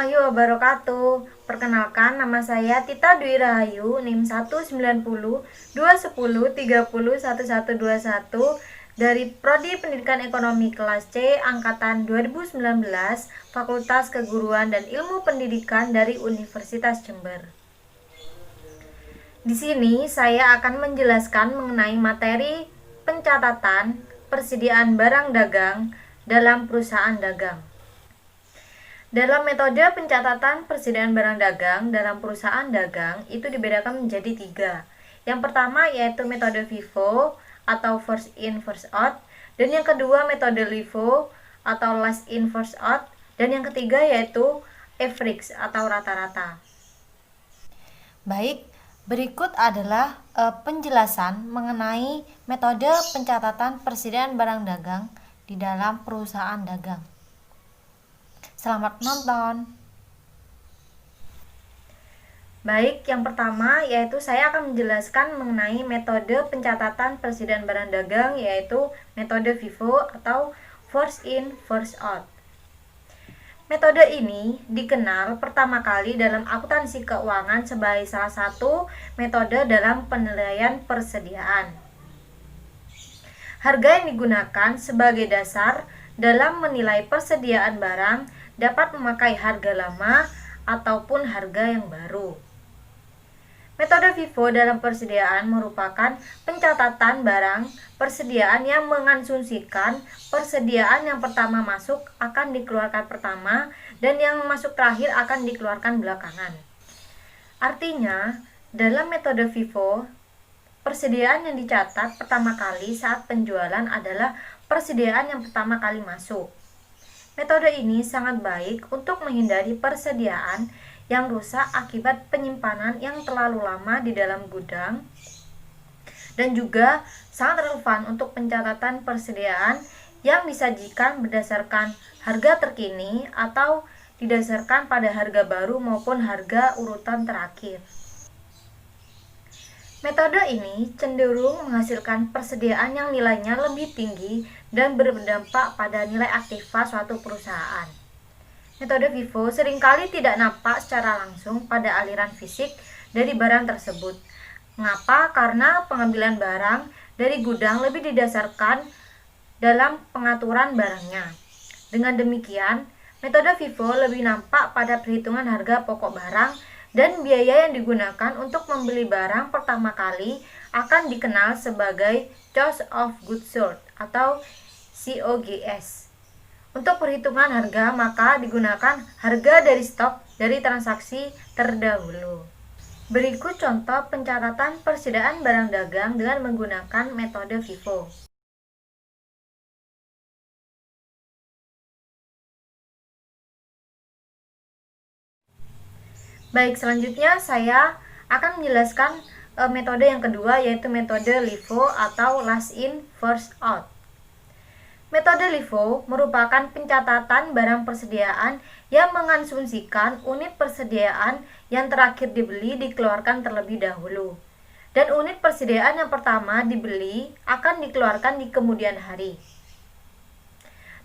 warahmatullahi wabarakatuh. Perkenalkan, nama saya Tita Dwi Rahayu, NIM 190 210 30 1121 dari Prodi Pendidikan Ekonomi kelas C angkatan 2019, Fakultas Keguruan dan Ilmu Pendidikan dari Universitas Jember. Di sini saya akan menjelaskan mengenai materi pencatatan persediaan barang dagang dalam perusahaan dagang. Dalam metode pencatatan persediaan barang dagang dalam perusahaan dagang itu dibedakan menjadi 3. Yang pertama yaitu metode FIFO atau first in first out, dan yang kedua metode LIFO atau last in first out, dan yang ketiga yaitu average atau rata-rata. Baik, berikut adalah penjelasan mengenai metode pencatatan persediaan barang dagang di dalam perusahaan dagang. Selamat menonton. Baik, yang pertama yaitu saya akan menjelaskan mengenai metode pencatatan persediaan barang dagang, yaitu metode FIFO atau first in first out. Metode ini dikenal pertama kali dalam akuntansi keuangan sebagai salah satu metode dalam penilaian persediaan. Harga yang digunakan sebagai dasar dalam menilai persediaan barang dapat memakai harga lama ataupun harga yang baru. Metode FIFO dalam persediaan merupakan pencatatan barang persediaan yang mengasumsikan persediaan yang pertama masuk akan dikeluarkan pertama dan yang masuk terakhir akan dikeluarkan belakangan. Artinya, dalam metode FIFO, persediaan yang dicatat pertama kali saat penjualan adalah persediaan yang pertama kali masuk. Metode ini sangat baik untuk menghindari persediaan yang rusak akibat penyimpanan yang terlalu lama di dalam gudang, dan juga sangat relevan untuk pencatatan persediaan yang disajikan berdasarkan harga terkini atau didasarkan pada harga baru maupun harga urutan terakhir. Metode ini cenderung menghasilkan persediaan yang nilainya lebih tinggi dan berdampak pada nilai aktiva suatu perusahaan. Metode FIFO seringkali tidak nampak secara langsung pada aliran fisik dari barang tersebut. Mengapa? Karena pengambilan barang dari gudang lebih didasarkan dalam pengaturan barangnya. Dengan demikian, metode FIFO lebih nampak pada perhitungan harga pokok barang, dan biaya yang digunakan untuk membeli barang pertama kali akan dikenal sebagai Cost of Goods Sold atau COGS. Untuk perhitungan harga maka digunakan harga dari stok dari transaksi terdahulu. Berikut contoh pencatatan persediaan barang dagang dengan menggunakan metode FIFO. Baik, selanjutnya saya akan menjelaskan metode yang kedua, yaitu metode LIFO atau last in first out. Metode LIFO merupakan pencatatan barang persediaan yang mengasumsikan unit persediaan yang terakhir dibeli dikeluarkan terlebih dahulu, dan unit persediaan yang pertama dibeli akan dikeluarkan di kemudian hari.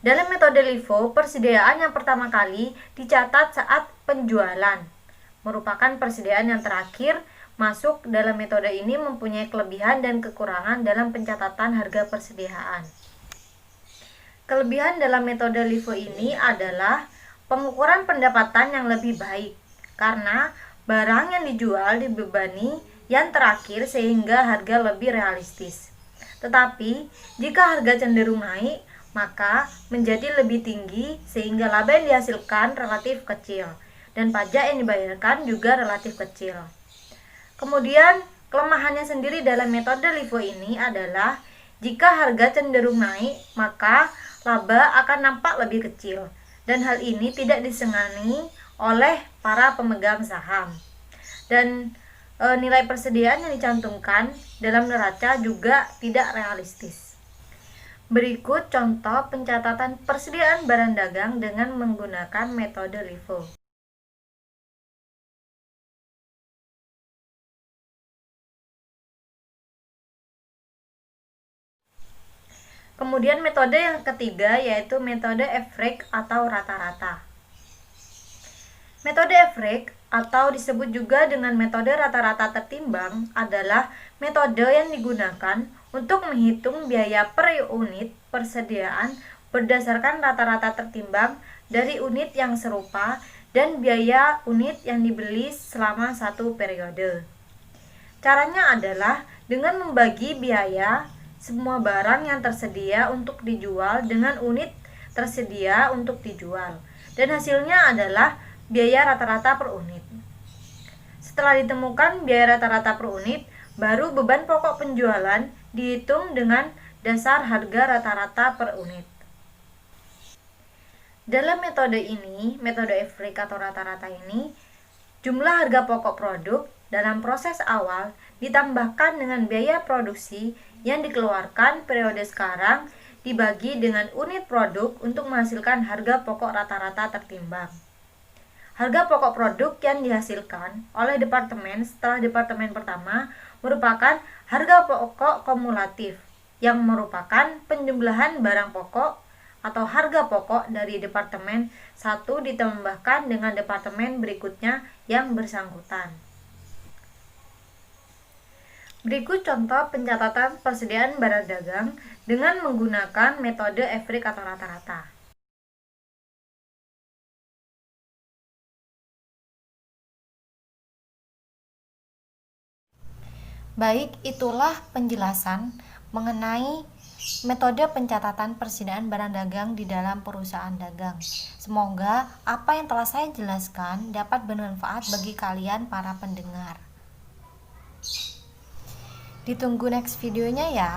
Dalam metode LIFO, persediaan yang pertama kali dicatat saat penjualan, merupakan persediaan yang terakhir masuk. Dalam metode ini mempunyai kelebihan dan kekurangan dalam pencatatan harga persediaan. Kelebihan dalam metode LIFO ini adalah pengukuran pendapatan yang lebih baik, karena barang yang dijual dibebani yang terakhir sehingga harga lebih realistis. Tetapi, jika harga cenderung naik, maka menjadi lebih tinggi sehingga laba yang dihasilkan relatif kecil, dan pajak yang dibayarkan juga relatif kecil. Kemudian, kelemahannya sendiri dalam metode LIFO ini adalah jika harga cenderung naik, maka laba akan nampak lebih kecil, dan hal ini tidak disengani oleh para pemegang saham. Dan nilai persediaan yang dicantumkan dalam neraca juga tidak realistis. Berikut contoh pencatatan persediaan barang dagang dengan menggunakan metode LIFO. Kemudian metode yang ketiga yaitu metode average atau rata-rata. Metode average atau disebut juga dengan metode rata-rata tertimbang adalah metode yang digunakan untuk menghitung biaya per unit persediaan berdasarkan rata-rata tertimbang dari unit yang serupa dan biaya unit yang dibeli selama satu periode. Caranya adalah dengan membagi biaya semua barang yang tersedia untuk dijual dengan unit tersedia untuk dijual, dan hasilnya adalah biaya rata-rata per unit. Setelah ditemukan biaya rata-rata per unit, baru beban pokok penjualan dihitung dengan dasar harga rata-rata per unit. Dalam metode ini, metode average atau rata-rata ini, jumlah harga pokok produk dalam proses awal ditambahkan dengan biaya produksi yang dikeluarkan periode sekarang dibagi dengan unit produk untuk menghasilkan harga pokok rata-rata tertimbang. Harga pokok produk yang dihasilkan oleh departemen setelah departemen pertama merupakan harga pokok kumulatif yang merupakan penjumlahan barang pokok atau harga pokok dari departemen 1 ditambahkan dengan departemen berikutnya yang bersangkutan. Berikut contoh pencatatan persediaan barang dagang dengan menggunakan metode average atau rata-rata. Baik, itulah penjelasan mengenai metode pencatatan persediaan barang dagang di dalam perusahaan dagang. Semoga apa yang telah saya jelaskan dapat bermanfaat bagi kalian para pendengar. Ditunggu next videonya ya.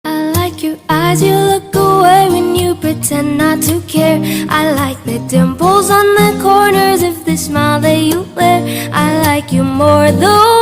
I like your eyes, you look away when you pretend not to care. I like the dimples on the corners of the smile that you wear. I like you more though